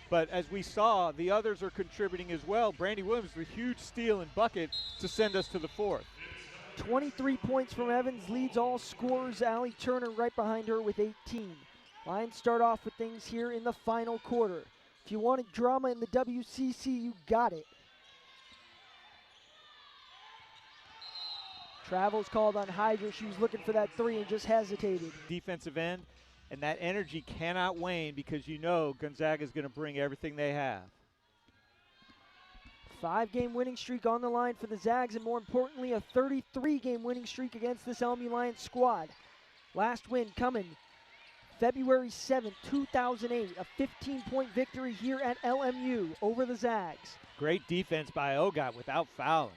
But as we saw, the others are contributing as well. Brandy Williams with a huge steal and bucket to send us to the fourth. 23 points from Evans, leads all scorers. Allie Turner right behind her with 18. Lions start off with things here in the final quarter. If you wanted drama in the WCC, you got it. Travel's called on Hydra. She was looking for that three and just hesitated. Defensive end, and that energy cannot wane because you know Gonzaga is going to bring everything they have. 5-game winning streak on the line for the Zags, and more importantly, a 33-game winning streak against this LMU Lions squad. Last win coming February 7, 2008, a 15-point victory here at LMU over the Zags. Great defense by Ogot without fouling.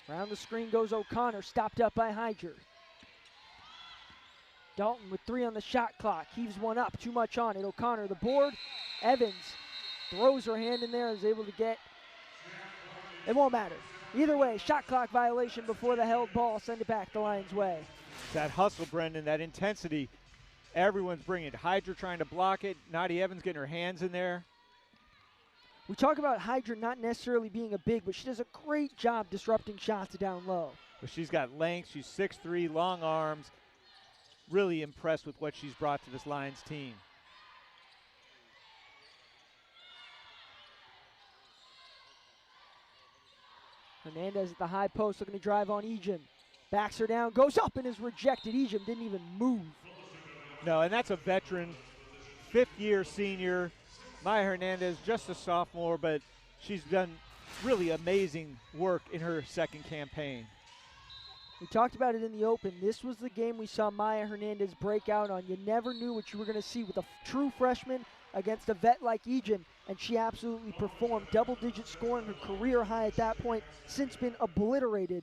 Around the screen goes O'Connor, stopped up by Hydra. Dalton with 3 on the shot clock, heaves one up, too much on it. O'Connor, the board. Evans throws her hand in there, is able to get, it won't matter. Either way, shot clock violation before the held ball, send it back the Lions' way. That hustle, Brendan, that intensity, everyone's bringing it. Hydra trying to block it, Nadia Evans getting her hands in there. We talk about Hydra not necessarily being a big, but she does a great job disrupting shots down low. But she's got length, she's 6'3", long arms. Really impressed with what she's brought to this Lions team. Hernandez at the high post looking to drive on Ejim. Backs her down, goes up and is rejected. Ejim didn't even move. No, and that's a veteran, 5th-year senior. Maya Hernandez, just a sophomore, but she's done really amazing work in her second campaign. We talked about it in the open. This was the game we saw Maya Hernandez break out on. You never knew what you were going to see with a true freshman against a vet like Ejim, and she absolutely performed. Double-digit scoring, her career high at that point, since been obliterated.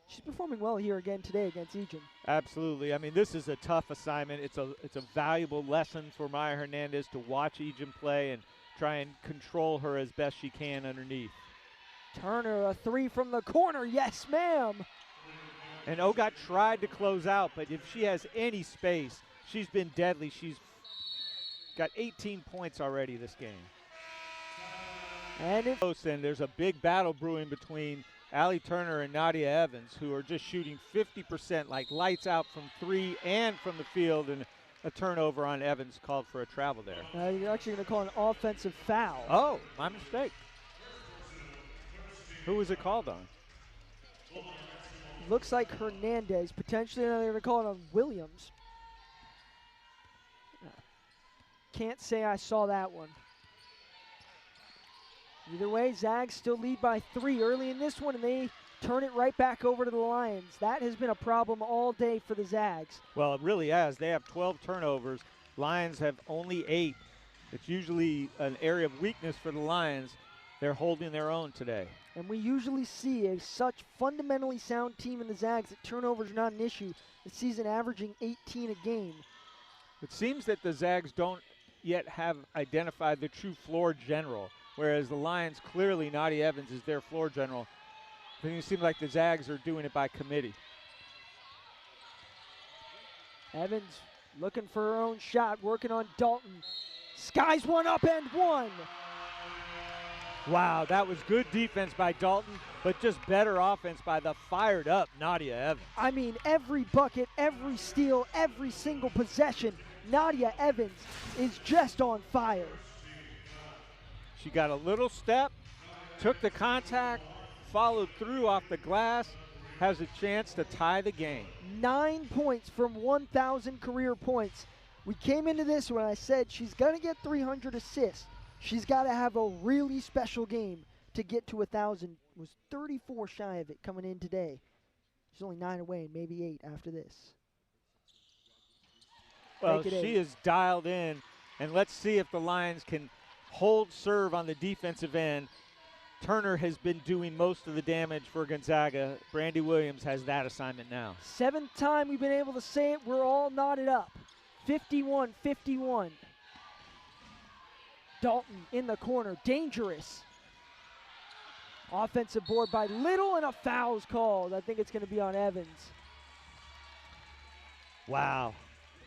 She's performing well here again today against Ejim. Absolutely. I mean, this is a tough assignment. It's a valuable lesson for Maya Hernandez to watch Ejim play and try and control her as best she can underneath. Turner, a 3 from the corner. Yes, ma'am. And Ogot tried to close out, but if she has any space, she's been deadly. She's got 18 points already this game. And there's a big battle brewing between Allie Turner and Nadia Evans, who are just shooting 50%, like lights out from 3 and from the field, and a turnover on Evans called for a travel there. You're actually going to call an offensive foul. Oh, my mistake. Who was it called on? Looks like Hernandez. Potentially they're going to call it on Williams. Can't say I saw that one. Either way, Zags still lead by 3 early in this one, and they turn it right back over to the Lions. That has been a problem all day for the Zags. Well, it really has. They have 12 turnovers. Lions have only 8. It's usually an area of weakness for the Lions. They're holding their own today. And we usually see a such fundamentally sound team in the Zags that turnovers are not an issue. This season averaging 18 a game. It seems that the Zags don't yet have identified the true floor general, whereas the Lions, clearly Nadia Evans is their floor general. It seems like the Zags are doing it by committee. Evans looking for her own shot, working on Dalton. Skies one up and one. Wow, that was good defense by Dalton, but just better offense by the fired up Nadia Evans. I mean, every bucket, every steal, every single possession, Nadia Evans is just on fire. She got a little step, took the contact, followed through off the glass, has a chance to tie the game. 9 points from 1,000 career points. We came into this when I said she's going to get 300 assists. She's got to have a really special game to get to 1,000. Was 34 shy of it coming in today. She's only 9 away and maybe 8 after this. Well, she is dialed in, and let's see if the Lions can hold serve on the defensive end. Turner has been doing most of the damage for Gonzaga. Brandy Williams has that assignment now. 7th time we've been able to say it. We're all knotted up. 51-51. Dalton in the corner, dangerous. Offensive board by Little, and a foul's called. I think it's going to be on Evans. Wow.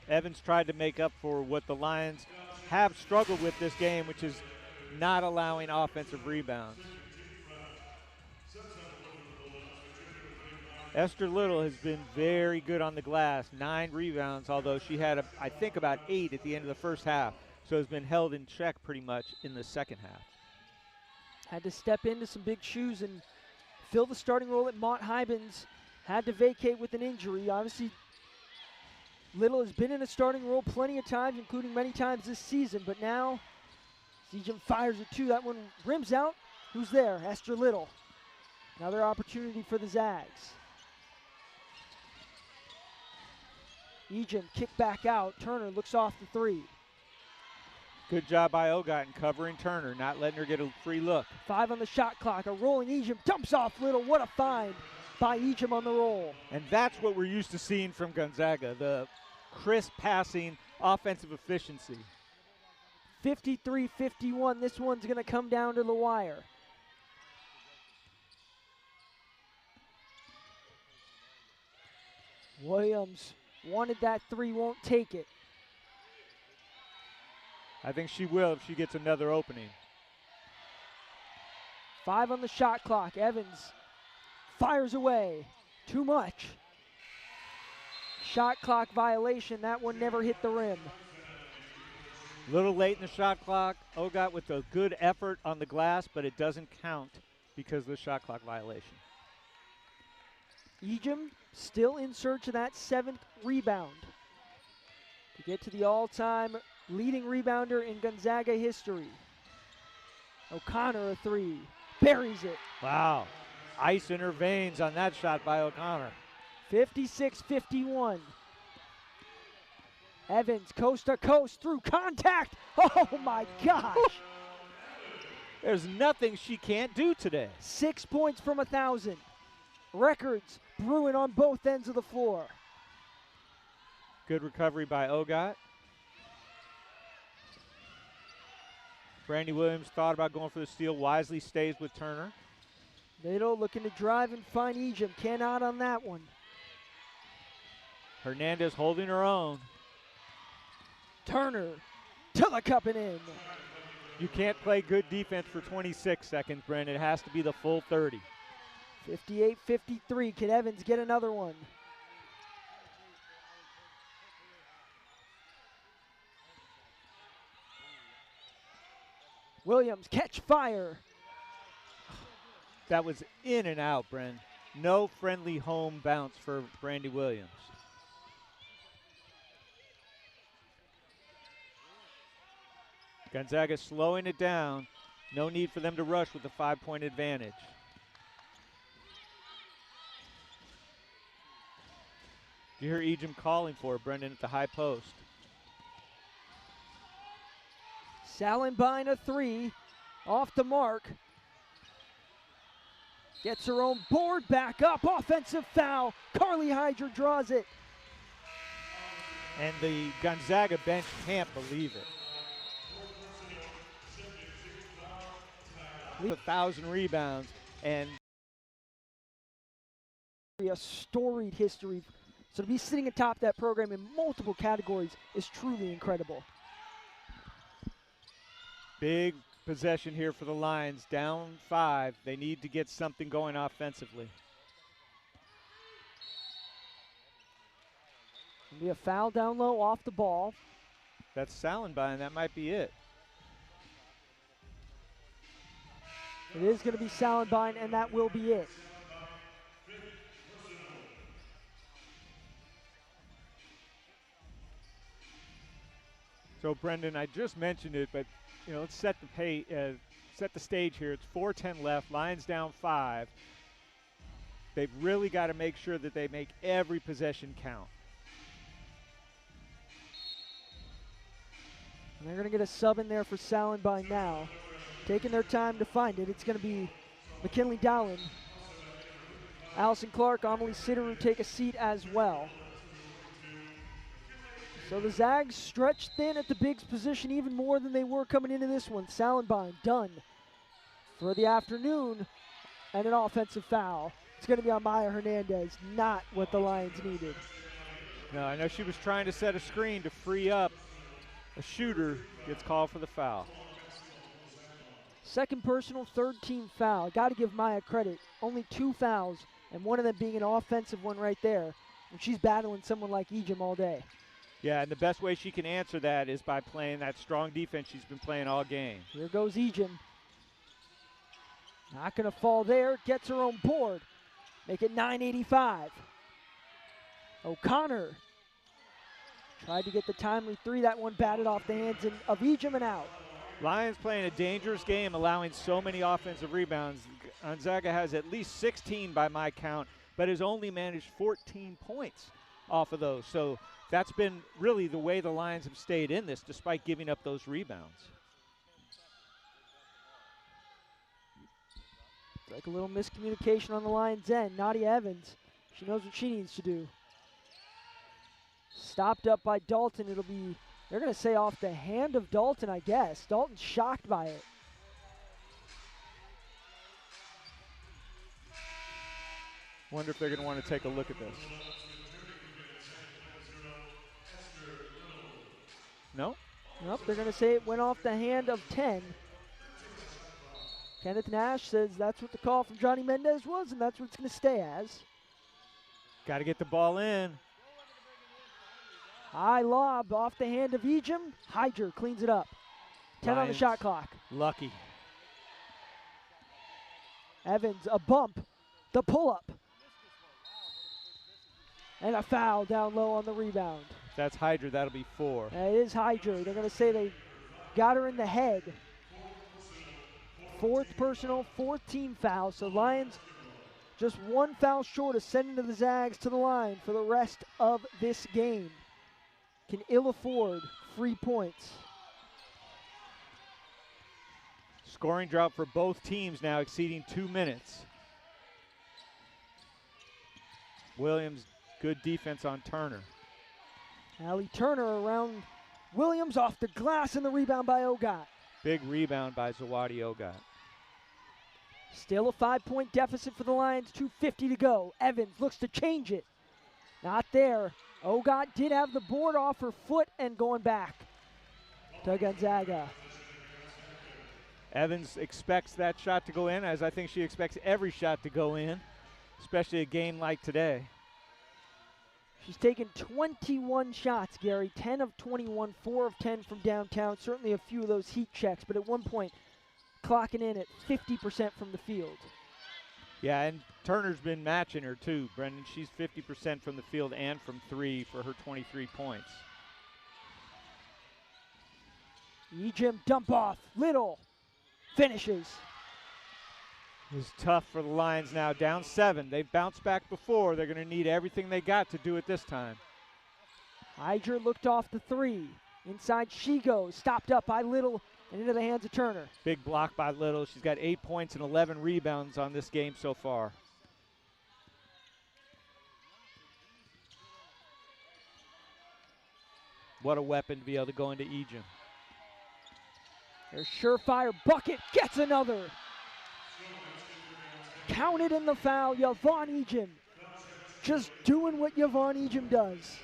Evans tried to make up for what the Lions have struggled with this game, which is not allowing offensive rebounds. Esther Little has been very good on the glass, 9 rebounds, although she had, I think, about 8 at the end of the first half, so has been held in check pretty much in the second half. Had to step into some big shoes and fill the starting role at Mott Hybens. Had to vacate with an injury. Obviously, Little has been in a starting role plenty of times, including many times this season, but now Ejim fires it too. That one rims out. Who's there? Esther Little. Another opportunity for the Zags. Ejim kick back out. Turner looks off the 3. Good job by Ogot in covering Turner, not letting her get a free look. 5 on the shot clock. A rolling Ejim dumps off Little. What a find by Ejim on the roll. And that's what we're used to seeing from Gonzaga, the crisp passing, offensive efficiency. 53-51. This one's going to come down to the wire. Williams wanted that 3, won't take it. I think she will if she gets another opening. 5 on the shot clock. Evans fires away. Too much. Shot clock violation. That one never hit the rim. A little late in the shot clock. Ogot with a good effort on the glass, but it doesn't count because of the shot clock violation. Ejim still in search of that 7th rebound to get to the all-time leading rebounder in Gonzaga history. O'Connor a 3. Buries it. Wow. Ice in her veins on that shot by O'Connor. 56-51. Evans coast to coast through contact. Oh my gosh. There's nothing she can't do today. 6 points from 1,000. Records brewing on both ends of the floor. Good recovery by Ogot. Brandy Williams thought about going for the steal, wisely stays with Turner. Little looking to drive and find Ejim. Cannot on that one. Hernandez holding her own. Turner to the cup and in. You can't play good defense for 26 seconds, Brent. It has to be the full 30. 58-53. Can Evans get another one? Williams catch fire. That was in and out, Brent. No friendly home bounce for Brandy Williams. Gonzaga slowing it down. No need for them to rush with a 5-point advantage. You hear Ejim calling for it, Brendan, at the high post. Salenbine a 3. Off the mark. Gets her own board back up. Offensive foul. Carly Hydra draws it. And the Gonzaga bench can't believe it. 1,000 rebounds and a storied history. So to be sitting atop that program in multiple categories is truly incredible. Big possession here for the Lions. Down 5. They need to get something going offensively. Gonna be a foul down low off the ball. That's Salenbine. That might be it. It is going to be Salenbine, and that will be it. So, Brendan, I just mentioned it, but let's set the stage here. It's 4:10 left. Lions down 5. They've really got to make sure that they make every possession count. And they're going to get a sub in there for Salenbine now. Taking their time to find it. It's going to be McKinley Dowling. Allison Clark, Amelie Sideru take a seat as well. So the Zags stretch thin at the bigs position even more than they were coming into this one. Salenbine done for the afternoon, and an offensive foul. It's going to be on Maya Hernandez, not what the Lions needed. No, I know she was trying to set a screen to free up a shooter, gets called for the foul. Second personal, third team foul. Got to give Maya credit. Only 2 fouls, and one of them being an offensive one right there. And she's battling someone like Ejim all day. Yeah, and the best way she can answer that is by playing that strong defense she's been playing all game. Here goes Ejim. Not going to fall there. Gets her own board. Make it 9:85. O'Connor tried to get the timely 3. That one batted off the hands of Ejim and out. Lions playing a dangerous game, allowing so many offensive rebounds. Gonzaga has at least 16 by my count, but has only managed 14 points off of those. So that's been really the way the Lions have stayed in this, despite giving up those rebounds. It's like a little miscommunication on the Lions' end. Nadia Evans, she knows what she needs to do. Stopped up by Dalton. It'll be, they're going to say off the hand of Dalton, I guess. Dalton's shocked by it. Wonder if they're going to want to take a look at this. No? Nope, they're going to say it went off the hand of 10. Kenneth Nash says that's what the call from Johnny Mendez was, and that's what it's going to stay as. Got to get the ball in. High lob off the hand of Ejim. Hyder cleans it up. 10 on the Lions shot clock. lucky. Evans, a bump. The pull-up. And a foul down low on the rebound. That's Hydra. That'll be 4. It is Hyder. They're going to say they got her in the head. 4th personal, 4th team foul. So Lions just 1 foul short of sending the Zags to the line for the rest of this game. Can ill afford free points. Scoring drought for both teams now exceeding 2 minutes. Williams, good defense on Turner. Allie Turner around Williams off the glass, and the rebound by Ogat. Big rebound by Zawadi Ogat. Still a 5-point deficit for the Lions, 2:50 to go. Evans looks to change it. Not there. Ogat did have the board off her foot and going back to Gonzaga. Evans expects that shot to go in, as I think she expects every shot to go in, especially a game like today. She's taken 21 shots, Gary. 10 of 21, 4 of 10 from downtown. Certainly a few of those heat checks, but at one point clocking in at 50% from the field. Yeah, and Turner's been matching her too, Brendan. She's 50% from the field and from 3 for her 23 points. Ejim dump off. Little finishes. It's tough for the Lions now, down 7. They've bounced back before. They're going to need everything they got to do it this time. Hyder looked off the 3. Inside she goes. Stopped up by Little and into the hands of Turner. Big block by Little. She's got 8 points and 11 rebounds on this game so far. What a weapon to be able to go into Ejim. Their surefire bucket gets another. Counted in the foul, Yvonne Ejim. Just doing what Yvonne Ejim does.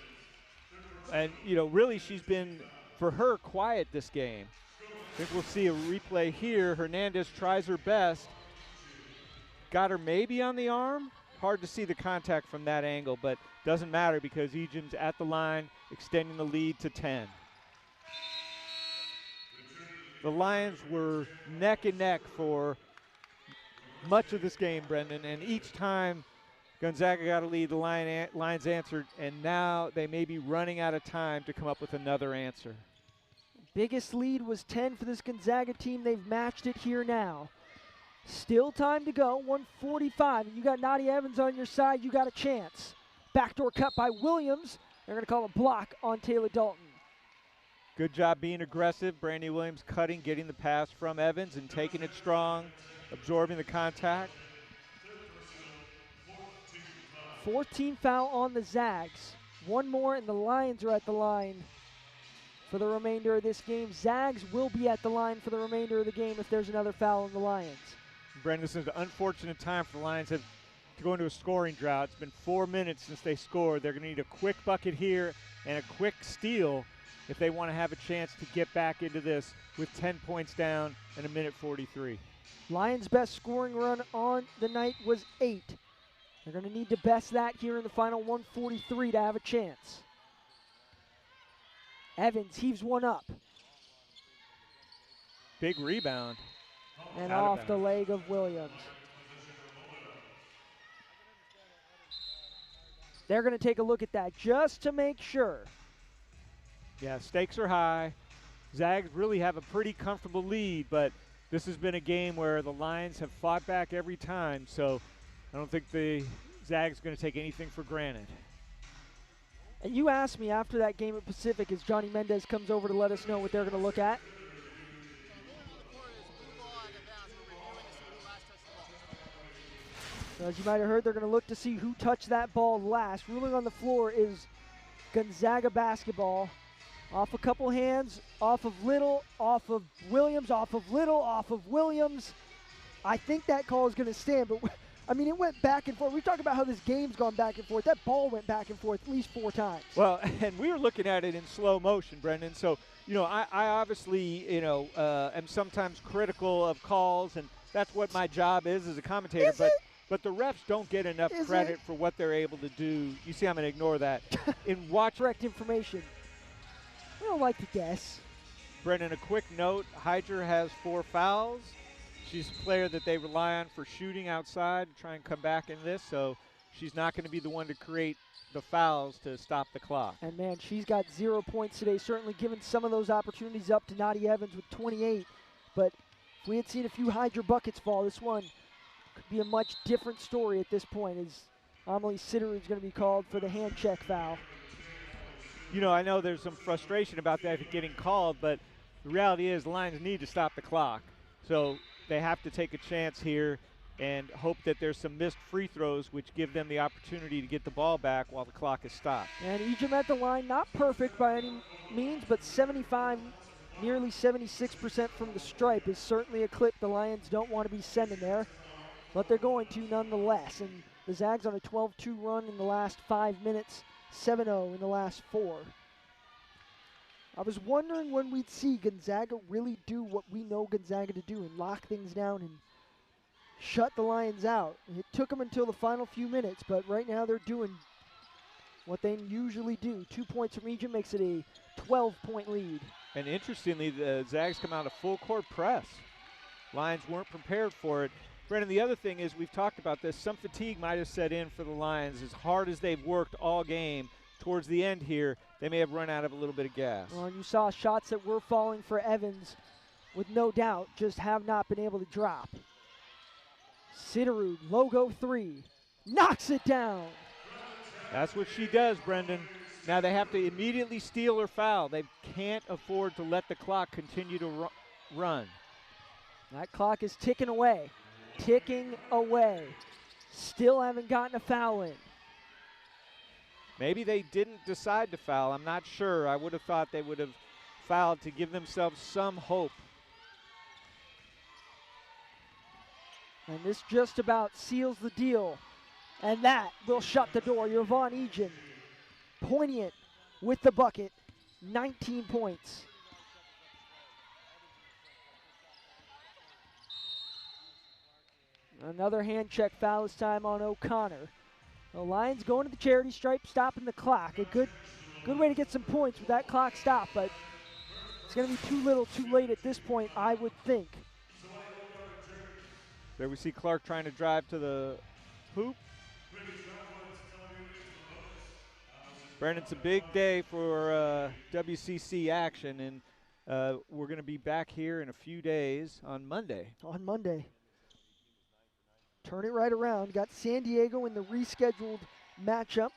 And, you know, really she's been, for her, quiet this game. I think we'll see a replay here. Hernandez tries her best. Got her maybe on the arm. Hard to see the contact from that angle, but doesn't matter because Ejim's at the line, extending the lead to 10. The Lions were neck and neck for much of this game, Brendan, and each time Gonzaga got a lead, the Lions answered, and now they may be running out of time to come up with another answer. Biggest lead was 10 for this Gonzaga team. They've matched it here now. Still time to go, 1:45. You got Nadia Evans on your side, you got a chance. Backdoor cut by Williams. They're going to call a block on Taylor Dalton. Good job being aggressive. Brandy Williams cutting, getting the pass from Evans and taking it strong, absorbing the contact. 4th team foul on the Zags. One more and the Lions are at the line for the remainder of this game. Zags will be at the line for the remainder of the game if there's another foul on the Lions. Brendan, this is an unfortunate time for the Lions to go into a scoring drought. It's been 4 minutes since they scored. They're going to need a quick bucket here and a quick steal if they want to have a chance to get back into this with 10 points down and 1:43. Lions' best scoring run on the night was 8. They're going to need to best that here in the final 1:43 to have a chance. Evans heaves one up. Big rebound. And off the leg of Williams. They're going to take a look at that just to make sure. Yeah, stakes are high. Zags really have a pretty comfortable lead, but this has been a game where the Lions have fought back every time, so I don't think the Zags are going to take anything for granted. And you asked me after that game at Pacific as Johnny Mendez comes over to let us know what they're going to look at. So as you might have heard, they're going to look to see who touched that ball last. Ruling on the floor is Gonzaga basketball. Off a couple hands, off of Little, off of Williams, off of Little, off of Williams. I think that call is going to stand, but I mean, it went back and forth. We talk about how this game's gone back and forth. That ball went back and forth at least 4 times. Well, and we were looking at it in slow motion, Brendan. So, I obviously, am sometimes critical of calls, and that's what my job is as a commentator. But the refs don't get enough credit for what they're able to do. You see, I'm going to ignore that. Correct information. We don't like to guess. Brendan, a quick note. Hydra has 4 fouls. She's a player that they rely on for shooting outside to try and come back in this, so she's not going to be the one to create the fouls to stop the clock. And, man, she's got 0 points today, certainly giving some of those opportunities up to Nadia Evans with 28. But if we had seen a few Hydra buckets fall, this one could be a much different story at this point, as Amelie Sitter is going to be called for the hand check foul. I know there's some frustration about that getting called, but the reality is the Lions need to stop the clock. So they have to take a chance here and hope that there's some missed free throws which give them the opportunity to get the ball back while the clock is stopped. And Ejim at the line, not perfect by any means, but 75, nearly 76% from the stripe is certainly a clip the Lions don't want to be sending there, but they're going to nonetheless. And the Zags on a 12-2 run in the last 5 minutes, 7-0 in the last 4. I was wondering when we'd see Gonzaga really do what we know Gonzaga to do and lock things down and shut the Lions out. It took them until the final few minutes, but right now they're doing what they usually do. 2 points from Ejim makes it a 12-point lead. And interestingly, the Zags come out of full court press. Lions weren't prepared for it. Brendan, the other thing is, we've talked about this, some fatigue might have set in for the Lions. As hard as they've worked all game, towards the end here, they may have run out of a little bit of gas. Well, and you saw shots that were falling for Evans, with no doubt, just have not been able to drop. Sitterud, logo 3, knocks it down. That's what she does, Brendan. Now they have to immediately steal or foul. They can't afford to let the clock continue to run. That clock is ticking away. Ticking away. Still haven't gotten a foul in. Maybe they didn't decide to foul. I'm not sure. I would have thought they would have fouled to give themselves some hope. And this just about seals the deal. And that will shut the door. Yvonne Ejim, poignant with the bucket, 19 points. Another hand check foul this time on O'Connor. The Lions going to the charity stripe, stopping the clock. A good way to get some points with that clock stop, but it's going to be too little, too late at this point, I would think. There we see Clark trying to drive to the hoop. Brandon, it's a big day for WCC action, and we're going to be back here in a few days on Monday. On Monday. Turn it right around. Got San Diego in the rescheduled matchup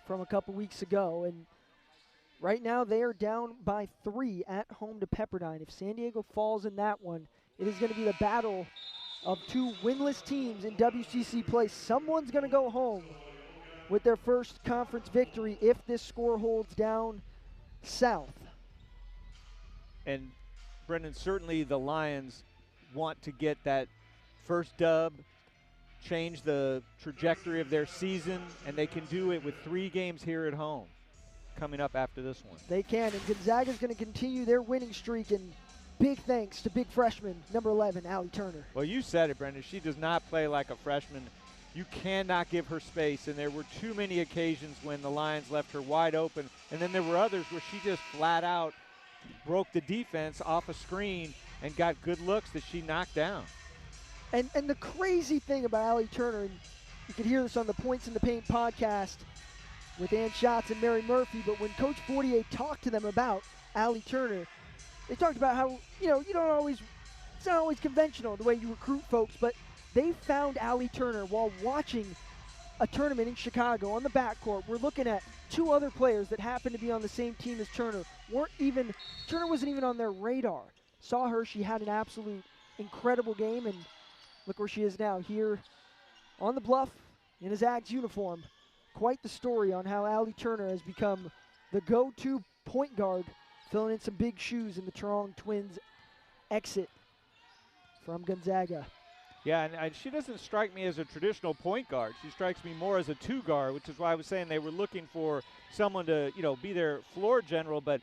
from a couple weeks ago. And right now they are down by 3 at home to Pepperdine. If San Diego falls in that one, it is going to be the battle of 2 winless teams in WCC play. Someone's going to go home with their first conference victory if this score holds down south. And Brendan, certainly the Lions want to get that first dub, change the trajectory of their season, and they can do it with 3 games here at home. coming up after this one. They can, and Gonzaga's going to continue their winning streak, and big thanks to big freshman, number 11, Allie Turner. Well, you said it, Brendan. She does not play like a freshman. You cannot give her space, and there were too many occasions when the Lions left her wide open, and then there were others where she just flat out broke the defense off a screen and got good looks that she knocked down. And the crazy thing about Allie Turner, and you can hear this on the Points in the Paint podcast with Ann Schatz and Mary Murphy, but when Coach Fortier talked to them about Allie Turner, they talked about how, you don't always, it's not always conventional the way you recruit folks, but they found Allie Turner while watching a tournament in Chicago on the backcourt. We're looking at two other players that happened to be on the same team as Turner. Turner wasn't even on their radar. Saw her, she had an absolute incredible game, and look where she is now, here on the bluff in a Zags uniform. Quite the story on how Allie Turner has become the go-to point guard, filling in some big shoes in the Trong Twins exit from Gonzaga. Yeah, and she doesn't strike me as a traditional point guard. She strikes me more as a two guard, which is why I was saying they were looking for someone to, be their floor general, but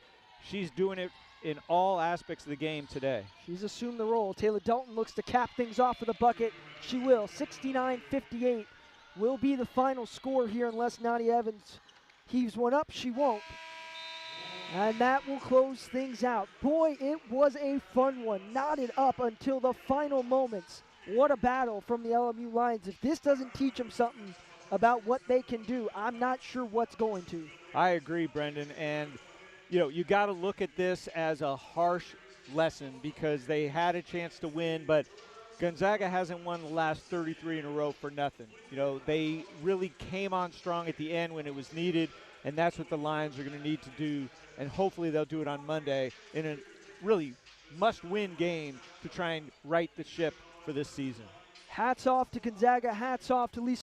she's doing it in all aspects of the game today. She's assumed the role. Taylor Dalton looks to cap things off with a bucket. She will. 69-58 will be the final score here unless Nadia Evans heaves one up. She won't. And that will close things out. Boy, it was a fun one. Knotted up until the final moments. What a battle from the LMU Lions. If this doesn't teach them something about what they can do, I'm not sure what's going to. I agree, Brendan. And, you got to look at this as a harsh lesson because they had a chance to win, but Gonzaga hasn't won the last 33 in a row for nothing. They really came on strong at the end when it was needed, and that's what the Lions are going to need to do, and hopefully they'll do it on Monday in a really must-win game to try and right the ship for this season. Hats off to Gonzaga. Hats off to Lisa